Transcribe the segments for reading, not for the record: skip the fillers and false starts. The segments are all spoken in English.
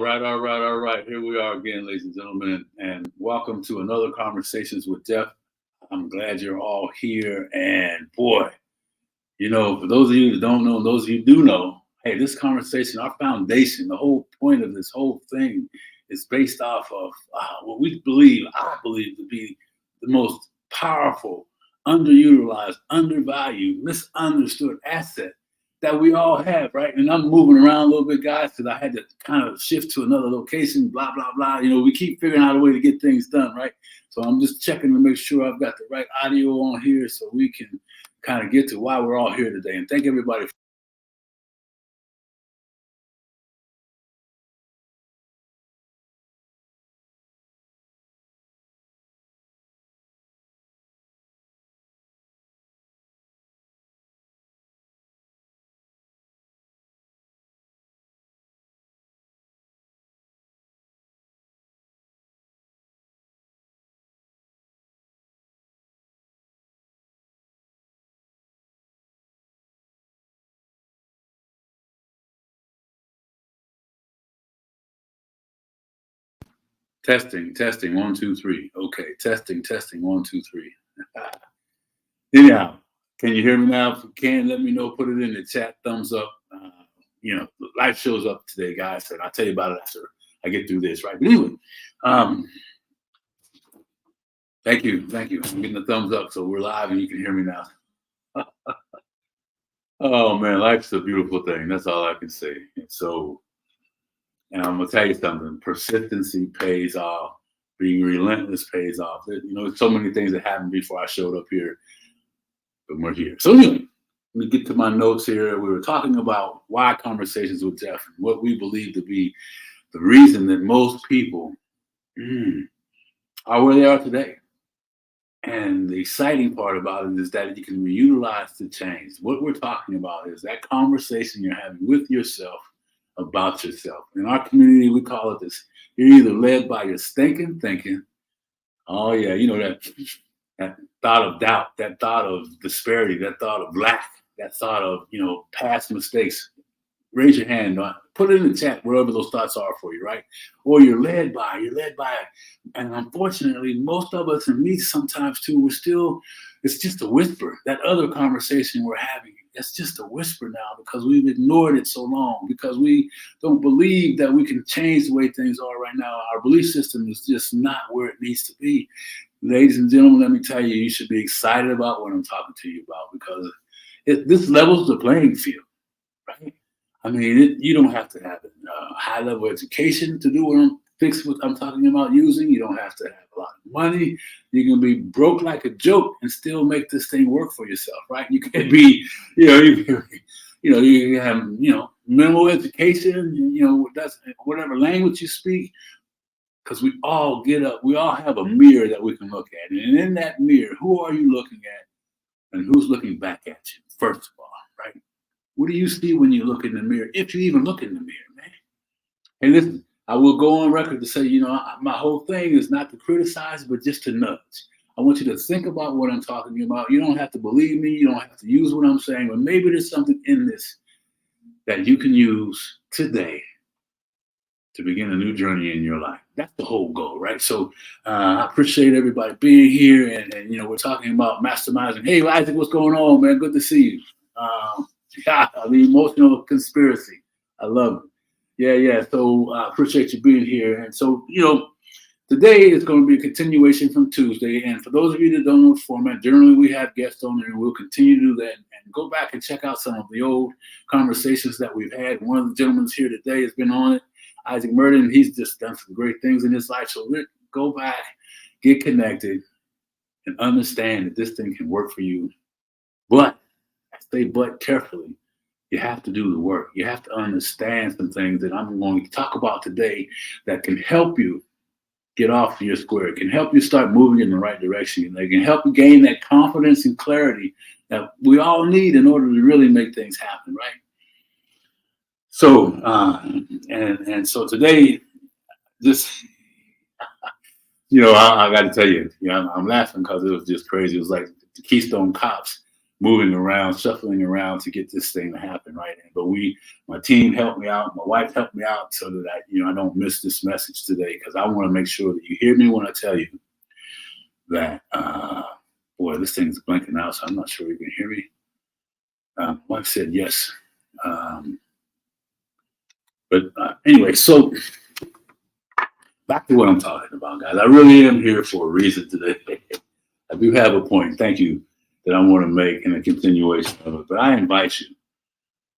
All right. Here we are again, ladies and gentlemen, and welcome to another Conversations with Geoff. I'm glad you're all here. And boy, for those of you that don't know, and those of you who do know, hey, this conversation, our foundation, the whole point of this whole thing is based off of what I believe to be the most powerful, underutilized, undervalued, misunderstood asset that we all have, right? And I'm moving around a little bit, guys, because I had to kind of shift to another location, blah, blah, blah. We keep figuring out a way to get things done, right? So I'm just checking to make sure I've got the right audio on here so we can kind of get to why we're all here today. And thank everybody for testing, 1, 2, 3. Okay, testing, 1, 2, 3. Anyhow, can you hear me now? If you can, let me know. Put it in the chat, thumbs up. Life shows up today, guys, and I'll tell you about it after I get through this, right? But anyway, thank you. I'm getting the thumbs up, so we're live and you can hear me now. Oh man, life's a beautiful thing. That's all I can say. And I'm gonna tell you something. Persistency pays off. Being relentless pays off. There's so many things that happened before I showed up here, but we're here. So anyway, let me get to my notes here. We were talking about why Conversations with Geoff and what we believe to be the reason that most people are where they are today. And the exciting part about it is that you can reutilize the change. What we're talking about is that conversation you're having with yourself about yourself. In our community, we call it this. You're either led by your stinkin thinking. Oh yeah, that thought of doubt, that thought of disparity, that thought of lack, that thought of past mistakes. Raise your hand. Put it in the chat wherever those thoughts are for you, right? Or you're led by, and unfortunately, most of us, and me sometimes too, it's just a whisper. That other conversation we're having, it's just a whisper now because we've ignored it so long, because we don't believe that we can change the way things are right now. Our belief system is just not where it needs to be. Ladies and gentlemen, let me tell you, you should be excited about what I'm talking to you about, because this levels the playing field, right? I mean, you don't have to have a high-level education to do what I'm talking about using. You don't have to have a lot of money. You can be broke like a joke and still make this thing work for yourself, right? You can be, you can have, minimal education, whatever language you speak, because we all get up. We all have a mirror that we can look at. And in that mirror, who are you looking at and who's looking back at you, first of all, right? What do you see when you look in the mirror? If you even look in the mirror, man. And listen, I will go on record to say, my whole thing is not to criticize, but just to nudge. I want you to think about what I'm talking about. You don't have to believe me. You don't have to use what I'm saying, but maybe there's something in this that you can use today to begin a new journey in your life. That's the whole goal, right? So I appreciate everybody being here, and we're talking about masterminding. Hey, Isaac, what's going on, man? Good to see you. The emotional conspiracy. I love it. Yeah. So I appreciate you being here. And so, today is going to be a continuation from Tuesday. And for those of you that don't know the format, generally we have guests on there, and we'll continue to do that. And go back and check out some of the old conversations that we've had. One of the gentlemen here today has been on it, Isaac Merton. He's just done some great things in his life. So go back, get connected, and understand that this thing can work for you. But say but carefully. You have to do the work. You have to understand some things that I'm going to talk about today that can help you get off your square. It can help you start moving in the right direction. It can help you gain that confidence and clarity that we all need in order to really make things happen, right? So, and so today, this, I got to tell you, I'm laughing because it was just crazy. It was like the Keystone Cops moving around, shuffling around to get this thing to happen, right? But my team helped me out, my wife helped me out so that I don't miss this message today, because I want to make sure that you hear me when I tell you that, boy, this thing's blinking out, so I'm not sure you can hear me. My wife said yes. But anyway, so back to what I'm talking about, guys. I really am here for a reason today. I do have a point, thank you, that I want to make in a continuation of it. But I invite you,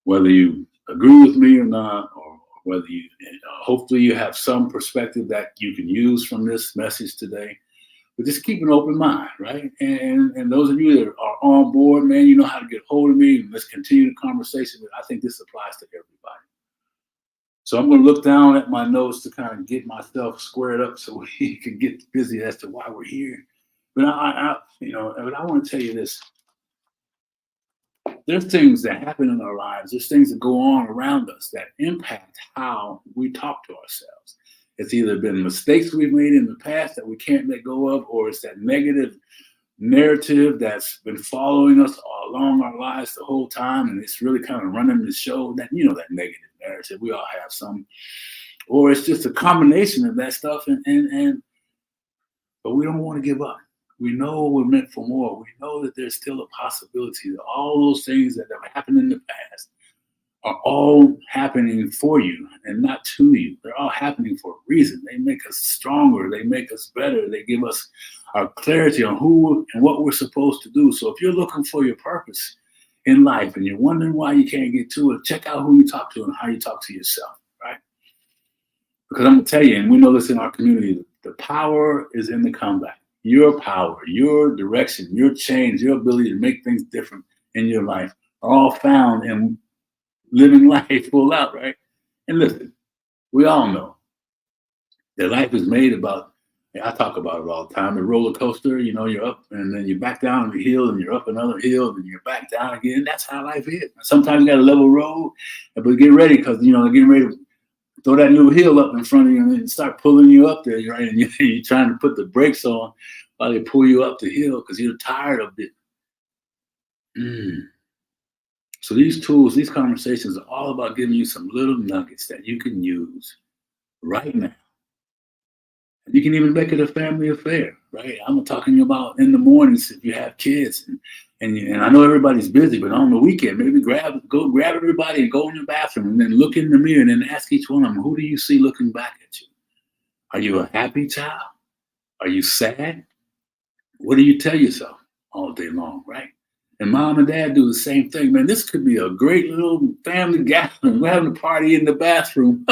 whether you agree with me or not, or whether you, hopefully you have some perspective that you can use from this message today. But just keep an open mind, right? And those of you that are on board, man, you know how to get hold of me, and let's continue the conversation. But I think this applies to everybody. So I'm going to look down at my notes to kind of get myself squared up so we can get busy as to why we're here. But I want to tell you this. There's things that happen in our lives. There's things that go on around us that impact how we talk to ourselves. It's either been mistakes we've made in the past that we can't let go of, or it's that negative narrative that's been following us all along our lives the whole time, and it's really kind of running the show. That that negative narrative, we all have some, or it's just a combination of that stuff. But we don't want to give up. We know we're meant for more. We know that there's still a possibility that all those things that have happened in the past are all happening for you and not to you. They're all happening for a reason. They make us stronger. They make us better. They give us our clarity on who and what we're supposed to do. So if you're looking for your purpose in life and you're wondering why you can't get to it, check out who you talk to and how you talk to yourself, right? Because I'm going to tell you, and we know this in our community, the power is in the comeback. Your power, your direction, your change, your ability to make things different in your life are all found in living life full out, right? And listen, we all know that life is made about, I talk about it all the time, the roller coaster, you're up and then you're back down the hill and you're up another hill and you're back down again. That's how life is. Sometimes you got a level road, but get ready, because, they're getting ready to throw that new hill up in front of you and start pulling you up there, right? And you're trying to put the brakes on while they pull you up the hill because you're tired of it. So these tools, these conversations are all about giving you some little nuggets that you can use right now. You can even make it a family affair, right? I'm talking about in the mornings if you have kids, and I know everybody's busy, but on the weekend, maybe go grab everybody and go in your bathroom and then look in the mirror and then ask each one of them, who do you see looking back at you? Are you a happy child? Are you sad? What do you tell yourself all day long, right? And mom and dad do the same thing. Man, this could be a great little family gathering. We're having a party in the bathroom.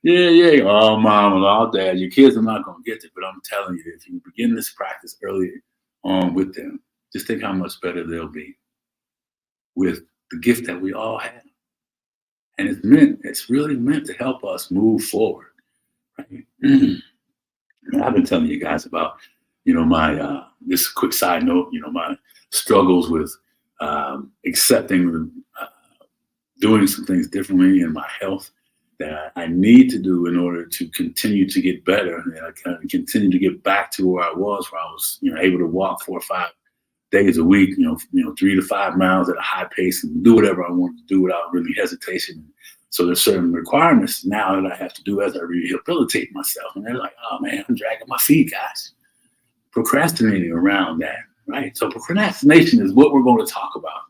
Yeah. Oh, mom and all dad, your kids are not going to get it. But I'm telling you, if you begin this practice early on with them, just think how much better they'll be with the gift that we all have. And it's really meant to help us move forward. Right? I've been telling you guys about, my, this quick side note, my struggles with accepting, doing some things differently in my health that I need to do in order to continue to get better. And I kind of continue to get back to where I was able to walk 4 or 5 days a week, 3 to 5 miles at a high pace and do whatever I want to do without really hesitation. So there's certain requirements now that I have to do as I rehabilitate myself. And they're like, oh man, I'm dragging my feet, guys. Procrastinating around that, right? So procrastination is what we're going to talk about.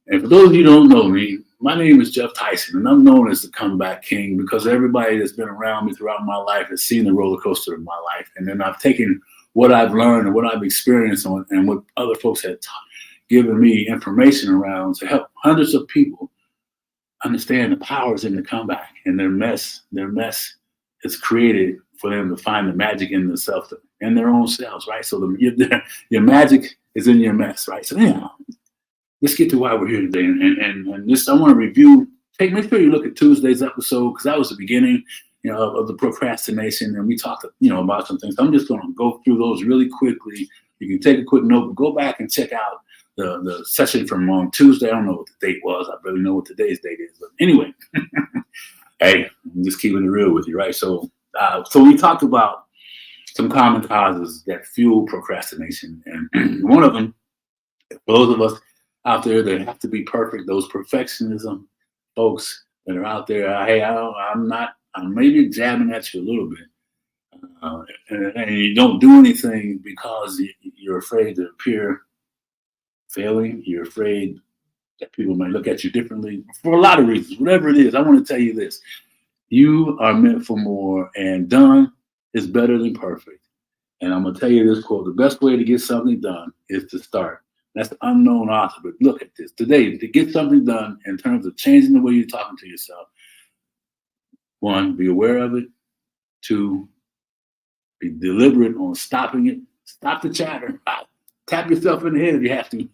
And for those of you who don't know me, my name is Geoff Tyson, and I'm known as the comeback king because everybody that's been around me throughout my life has seen the roller coaster of my life. And then I've taken what I've learned and what I've experienced and what other folks have given me information around to help hundreds of people understand the powers in the comeback, and their mess is created for them to find the magic in themselves, in their own selves, right? So your magic is in your mess, right? So anyhow, let's get to why we're here today. And just, I want to review, make sure you look at Tuesday's episode, because that was the beginning, of the procrastination. And we talked, about some things. I'm just going to go through those really quickly. You can take a quick note, but go back and check out the session from on Tuesday. I don't know what the date was. I really know what today's date is. But anyway, hey, I'm just keeping it real with you, right? So we talked about some common causes that fuel procrastination. And one of them, for those of us out there that have to be perfect. Those perfectionism folks that are out there. Hey, I'm not. I'm maybe jabbing at you a little bit, and you don't do anything because you're afraid to appear failing. You're afraid that people might look at you differently for a lot of reasons. Whatever it is, I want to tell you this: you are meant for more, and done is better than perfect. And I'm gonna tell you this quote: the best way to get something done is to start. That's the unknown author, but look at this. Today, to get something done in terms of changing the way you're talking to yourself, one, be aware of it. Two, be deliberate on stopping it. Stop the chatter. Tap yourself in the head if you have to.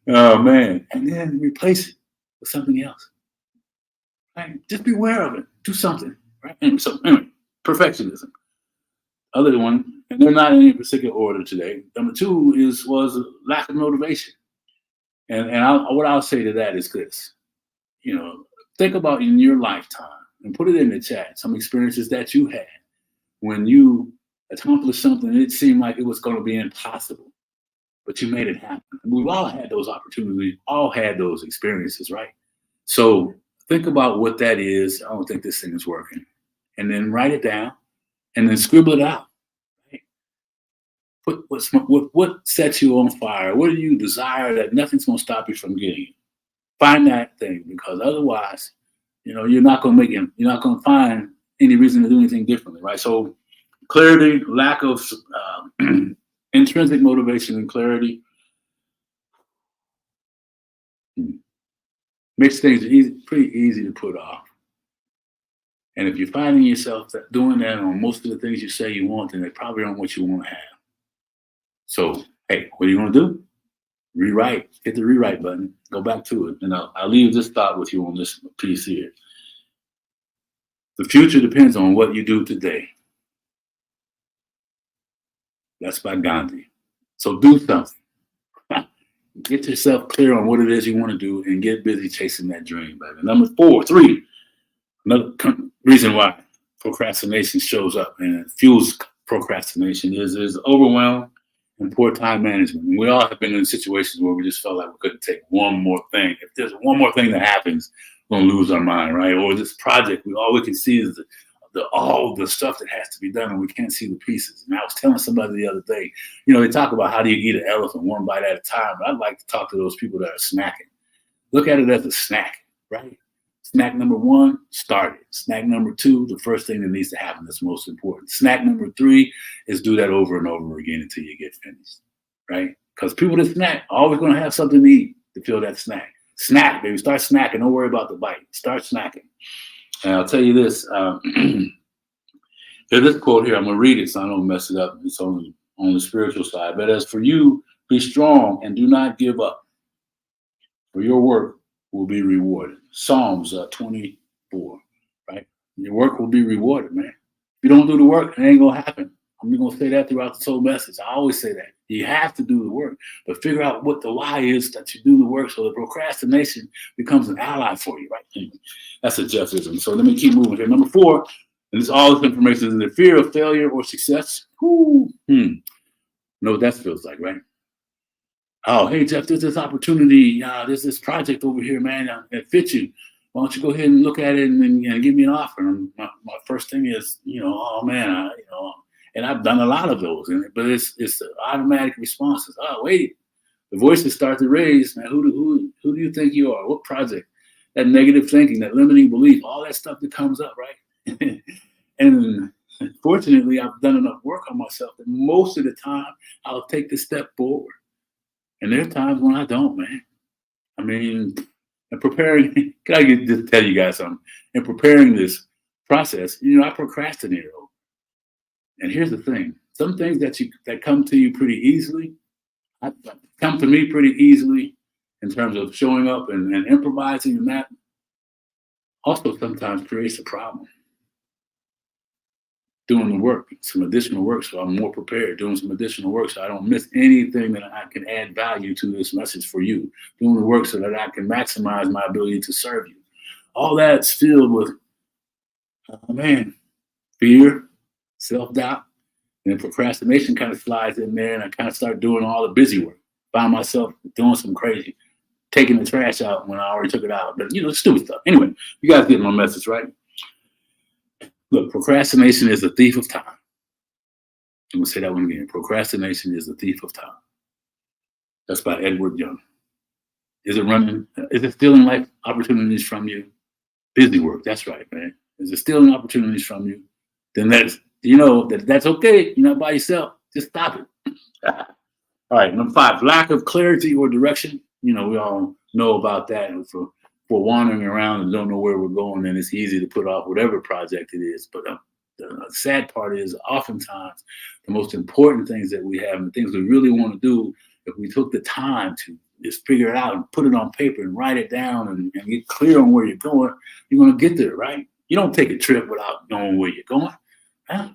Oh man. And then replace it with something else. Right? Just be aware of it. Do something. Right? Anyway, perfectionism. Other one, and they're not in any particular order today. Number two was lack of motivation. And what I'll say to that is this: think about in your lifetime and put it in the chat some experiences that you had when you accomplished something and it seemed like it was going to be impossible, but you made it happen. We've all had those opportunities, all had those experiences, right? So think about what that is. I don't think this thing is working. And then write it down and then scribble it out. Right? What sets you on fire? What do you desire that nothing's going to stop you from getting? Find that thing, because otherwise, you're not going to make it. You're not going to find any reason to do anything differently, right? So clarity, lack of intrinsic motivation and clarity makes things pretty easy to put off. And if you're finding yourself doing that on most of the things you say you want, then they probably aren't what you want to have. So, hey, what are you going to do? Rewrite. Hit the rewrite button. Go back to it. And I'll leave this thought with you on this piece here. The future depends on what you do today. That's by Gandhi. So do something. Get yourself clear on what it is you want to do and get busy chasing that dream, baby. Number three, another reason why procrastination shows up and fuels procrastination is overwhelm and poor time management. And we all have been in situations where we just felt like we couldn't take one more thing. If there's one more thing that happens, we're going to lose our mind, right? Or this project, all we can see is all the stuff that has to be done, and we can't see the pieces. And I was telling somebody the other day, they talk about how do you eat an elephant one bite at a time. But I'd like to talk to those people that are snacking. Look at it as a snack, right? Snack number one, start it. Snack number two, the first thing that needs to happen that's most important. Snack number three is do that over and over again until you get finished, right? Because people that snack are always going to have something to eat to fill that snack. Snack, baby. Start snacking. Don't worry about the bite. Start snacking. And I'll tell you this. There's this quote here. I'm going to read it so I don't mess it up. It's on the spiritual side. But as for you, be strong and do not give up. For your work will be rewarded. Psalms 24, right? Your work will be rewarded, man. If you don't do the work, it ain't going to happen. I'm going to say that throughout the whole message. I always say that. You have to do the work, but figure out what the why is that you do the work so the procrastination becomes an ally for you, right? That's a Geoffism. So let me keep moving here. Number four, and this all this information is in the fear of failure or success. Know what that feels like, right? Oh, hey, Geoff, there's this opportunity. There's this project over here, man. It fits you. Why don't you go ahead and look at it and give me an offer? And my first thing is, oh, man, and I've done a lot of those, but it's the automatic responses. Oh, wait, the voices start to raise. Man, who do you think you are? What project? That negative thinking, that limiting belief, all that stuff that comes up, right? And fortunately, I've done enough work on myself that most of the time I'll take the step forward. And there are times when I don't, man. I mean, in preparing, can I just tell you guys something? In preparing this process, I procrastinated. And here's the thing: some things that come to you pretty easily, come to me pretty easily in terms of showing up and improvising, and that also sometimes creates a problem. Doing the work, some additional work, so I'm more prepared. Doing some additional work so I don't miss anything that I can add value to this message for you. Doing the work so that I can maximize my ability to serve you. All that's filled with, fear, self-doubt, and then procrastination kind of slides in there, and I kind of start doing all the busy work. Found myself doing some crazy, taking the trash out when I already took it out. But, stupid stuff. Anyway, you guys get my message, right? Look, procrastination is a thief of time. I'm going to say that one again. Procrastination is a thief of time. That's by Edward Young. Is it stealing life opportunities from you? Busy work. That's right, man. Is it stealing opportunities from you? Then that's okay. You're not by yourself. Just stop it. All right, number 5, lack of clarity or direction. We all know about that. For wandering around and don't know where we're going, then it's easy to put off whatever project it is. But the sad part is oftentimes the most important things that we have and the things we really want to do, if we took the time to just figure it out and put it on paper and write it down and get clear on where you're going, you're going to get there, right? You don't take a trip without knowing where you're going. Huh?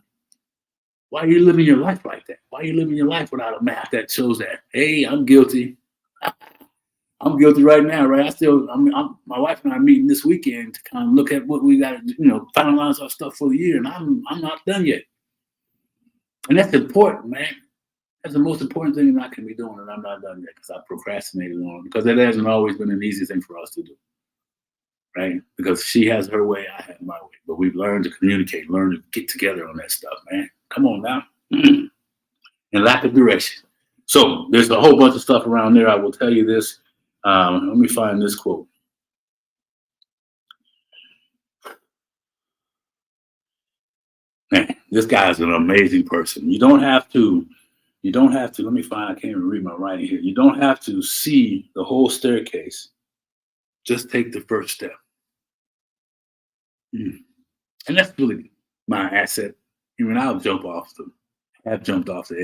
Why are you living your life like that? Why are you living your life without a map that shows that, hey, I'm guilty. I'm guilty right now, right? My wife and I are meeting this weekend to kind of look at what we got to, finalize our stuff for the year, and I'm not done yet. And that's important, man. That's the most important thing that I can be doing, and I'm not done yet because I procrastinated on it, because that hasn't always been an easy thing for us to do, right? Because she has her way, I have my way, but we've learned to communicate, learned to get together on that stuff, man. Come on now. And lack of direction. So there's a whole bunch of stuff around there. I will tell you this. Let me find this quote. Man, this guy is an amazing person. You don't have to, let me find, I can't even read my writing here. You don't have to see the whole staircase. Just take the first step. And that's really my asset. Even I'll have jumped off the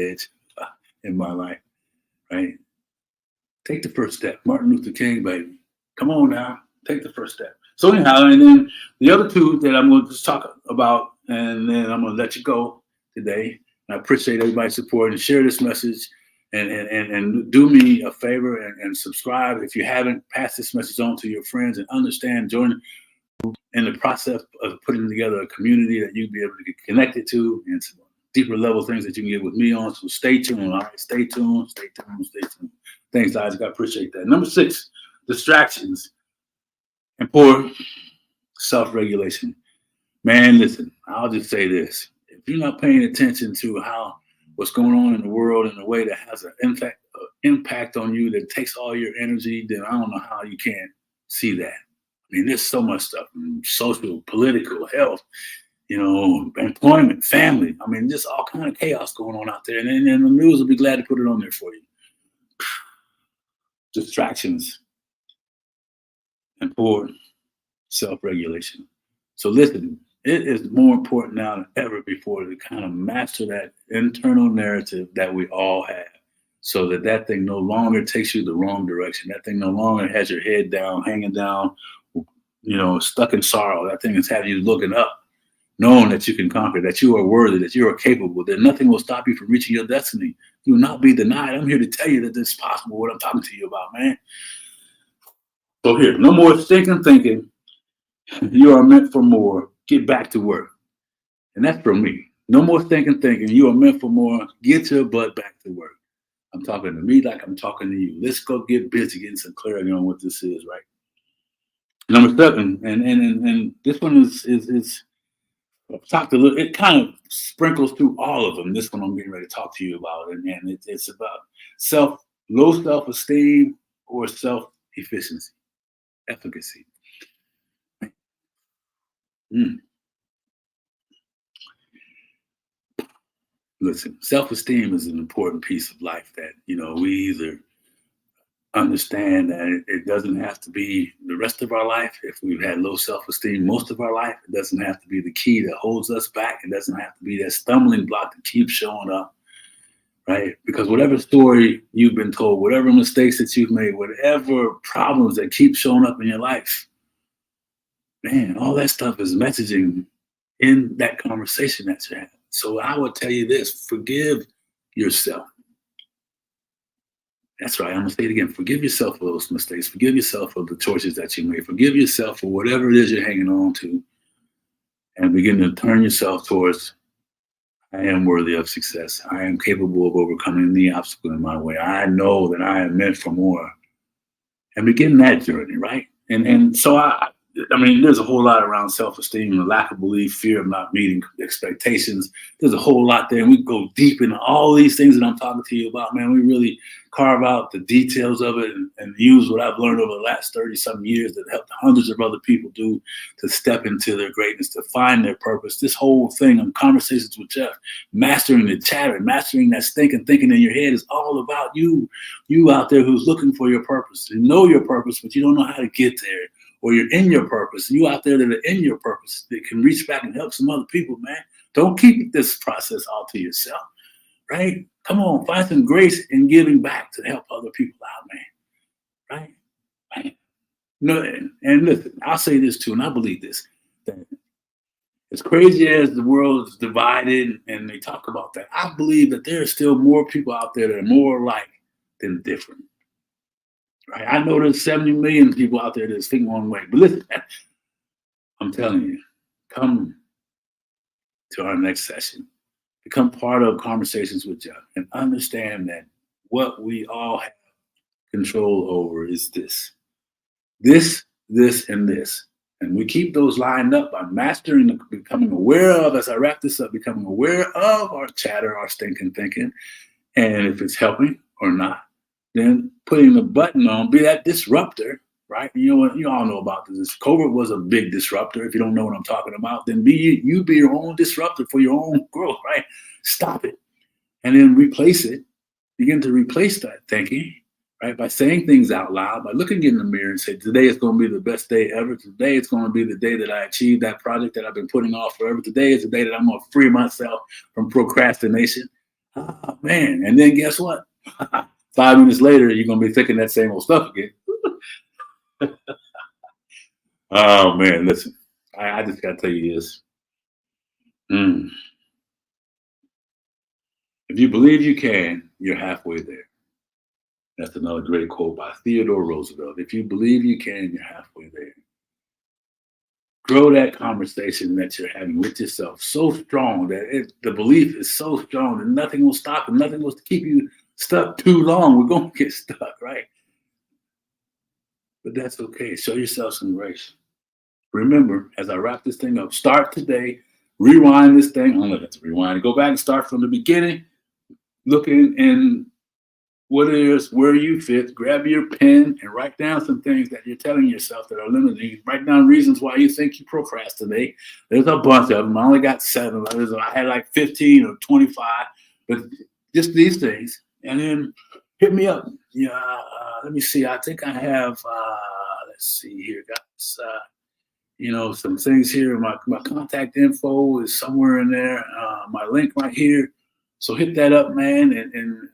edge in my life, right? Take the first step. Martin Luther King, baby. Come on now. Take the first step. So anyhow, and then the other two that I'm going to just talk about, and then I'm going to let you go today. And I appreciate everybody's support, and share this message, and do me a favor and subscribe. If you haven't, pass this message on to your friends, and understand, join in the process of putting together a community that you'll be able to get connected to, and some deeper level things that you can get with me on. So stay tuned. All right, stay tuned. Thanks, Isaac. I appreciate that. Number 6, distractions and poor self-regulation. Man, listen, I'll just say this. If you're not paying attention to what's going on in the world in a way that has an impact on you, that takes all your energy, then I don't know how you can't see that. I mean, there's so much stuff, social, political, health, employment, family. I mean, just all kind of chaos going on out there. And the news will be glad to put it on there for you. Distractions and poor self-regulation. So listen, it is more important now than ever before to kind of master that internal narrative that we all have, so that thing no longer takes you the wrong direction. That thing no longer has your head down, hanging down, stuck in sorrow. That thing is having you looking up, knowing that you can conquer, that you are worthy, that you are capable, that nothing will stop you from reaching your destiny. You will not be denied. I'm here to tell you that this is possible, what I'm talking to you about, man. So here, no more stinking thinking. You are meant for more. Get back to work. And that's from me. No more stinking thinking. You are meant for more. Get your butt back to work. I'm talking to me like I'm talking to you. Let's go get busy, getting some clarity on what this is, right? Number 7, and this one is I've talked a little. It kind of sprinkles through all of them. This one I'm getting ready to talk to you about, and it's about low self-esteem or efficacy. Listen, self-esteem is an important piece of life that we either understand that it doesn't have to be the rest of our life. If we've had low self-esteem most of our life, it doesn't have to be the key that holds us back. It doesn't have to be that stumbling block that keeps showing up, right? Because whatever story you've been told, whatever mistakes that you've made, whatever problems that keep showing up in your life, man, all that stuff is messaging in that conversation that you're having. So I would tell you this: forgive yourself. That's right. I'm going to say it again. Forgive yourself for those mistakes. Forgive yourself for the choices that you made. Forgive yourself for whatever it is you're hanging on to, and begin to turn yourself towards I am worthy of success. I am capable of overcoming the obstacle in my way. I know that I am meant for more. And begin that journey, right? And so I mean, there's a whole lot around self-esteem and lack of belief, fear of not meeting expectations. There's a whole lot there. And we go deep into all these things that I'm talking to you about, man. We really carve out the details of it and use what I've learned over the last 30-some years that helped hundreds of other people do to step into their greatness, to find their purpose. This whole thing on Conversations with Geoff, mastering the chatter, mastering that stinking thinking in your head is all about you out there who's looking for your purpose. You know your purpose, but you don't know how to get there. Or you're in your purpose. You out there that are in your purpose that can reach back and help some other people, man. Don't keep this process all to yourself, right? Come on, find some grace in giving back to help other people out, man. Right? No, and listen, I'll say this too, and I believe this. That as crazy as the world is divided and they talk about that, I believe that there are still more people out there that are more alike than different. Right? I know there's 70 million people out there that think one way, but listen, I'm telling you, come to our next session, become part of Conversations with Geoff, and understand that what we all have control over is this, and this. And we keep those lined up by mastering, becoming aware of, as I wrap this up, becoming aware of our chatter, our stinking thinking, and if it's helping or not. Then putting the button on, be that disruptor, right? You know what? You all know about this. COVID was a big disruptor. If you don't know what I'm talking about, then be your own disruptor for your own growth, right? Stop it. And then replace it. Begin to replace that thinking, right? By saying things out loud, by looking in the mirror and say, today is going to be the best day ever. Today it's going to be the day that I achieve that project that I've been putting off forever. Today is the day that I'm going to free myself from procrastination. Oh, man. And then guess what? 5 minutes later, you're going to be thinking that same old stuff again. Oh, man, listen, I just got to tell you this. If you believe you can, you're halfway there. That's another great quote by Theodore Roosevelt. If you believe you can, you're halfway there. Grow that conversation that you're having with yourself so strong that the belief is so strong that nothing will stop and nothing will keep you stuck too long. We're going to get stuck, right? But that's okay. Show yourself some grace. Remember, as I wrap this thing up, start today, rewind this thing. I'm going to have to rewind. Go back and start from the beginning, looking in what it is, where you fit. Grab your pen and write down some things that you're telling yourself that are limiting. Write down reasons why you think you procrastinate. There's a bunch of them. I only got 7. I had like 15 or 25, but just these things. And then hit me up. Yeah, let me see. I think I have, let's see here, guys. Some things here. My contact info is somewhere in there. My link right here. So hit that up, man, and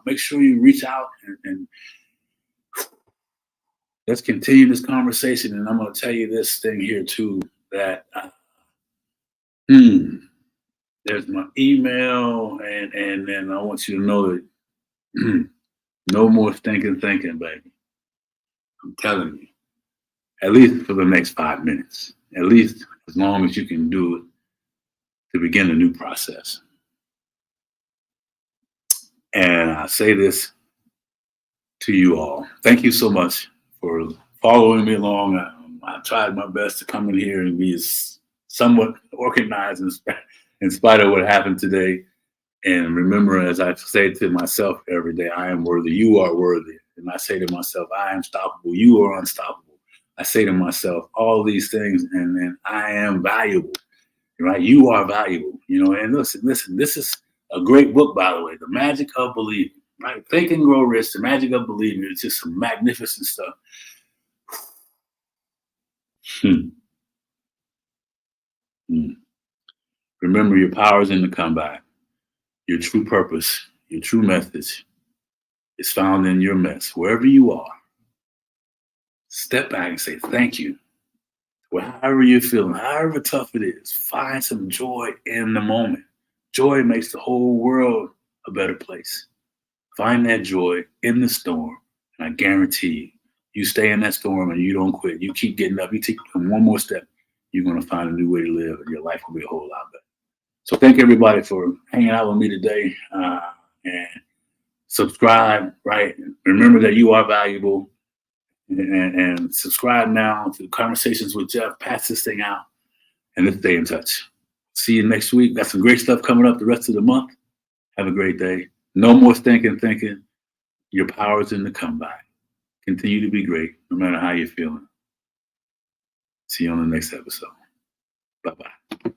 make sure you reach out and let's continue this conversation. And I'm going to tell you this thing here too, that there's my email, and then I want you to know that no more thinking, baby. I'm telling you, at least for the next 5 minutes, at least as long as you can do it to begin a new process. And I say this to you all. Thank you so much for following me along. I tried my best to come in here and be somewhat organized in spite of what happened today. And remember, as I say to myself every day, I am worthy. You are worthy. And I say to myself, I am stoppable. You are unstoppable. I say to myself all these things, and then I am valuable. Right? You are valuable. And listen, this is a great book, by the way, The Magic of Believing, right? Think and Grow Rich, The Magic of Believing. It's just some magnificent stuff. Remember, your power is in the comeback. Your true purpose, your true message is found in your mess. Wherever you are, step back and say thank you. However you're feeling, however tough it is, find some joy in the moment. Joy makes the whole world a better place. Find that joy in the storm, and I guarantee you stay in that storm and you don't quit. You keep getting up. You take one more step, you're going to find a new way to live, and your life will be a whole lot better. So thank everybody for hanging out with me today. And subscribe, right? Remember that you are valuable. And subscribe now to Conversations with Geoff. Pass this thing out and let's stay in touch. See you next week. Got some great stuff coming up the rest of the month. Have a great day. No more thinking. Your power is in the comeback. Continue to be great, no matter how you're feeling. See you on the next episode. Bye-bye.